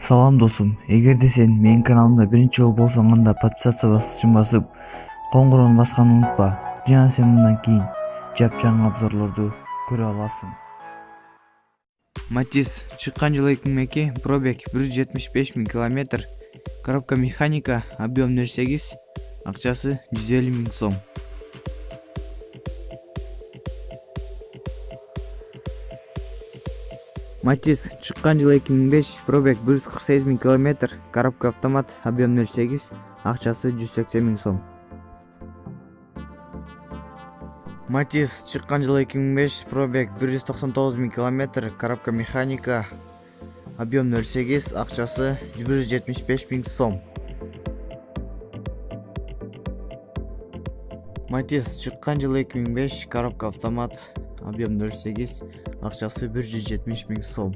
Салам досум, эгерде сен менин каналымда биринчи жолу болсоң анда подписаться баскычын басып, коңгуроonu басканды унутпа. Жана сен мындан кийин жапжаңы обзорлорду көрө аласың. Матис чыккан жылы 2002, пробег 175 000 км, коробка механика, объем 08, акчасы 150 000 сом. Матис чыккан жылы 2005, пробег 148 000 км, коробка автомат, объем 08, акчасы 180 000 сом. Матис чыккан жылы 2005, пробег 199 000 км, коробка механика, объем 08, акчасы 175 000 сом. Матис чыккан жылы 2005, коробка автомат, объем 08, акчасы 170 000 сом.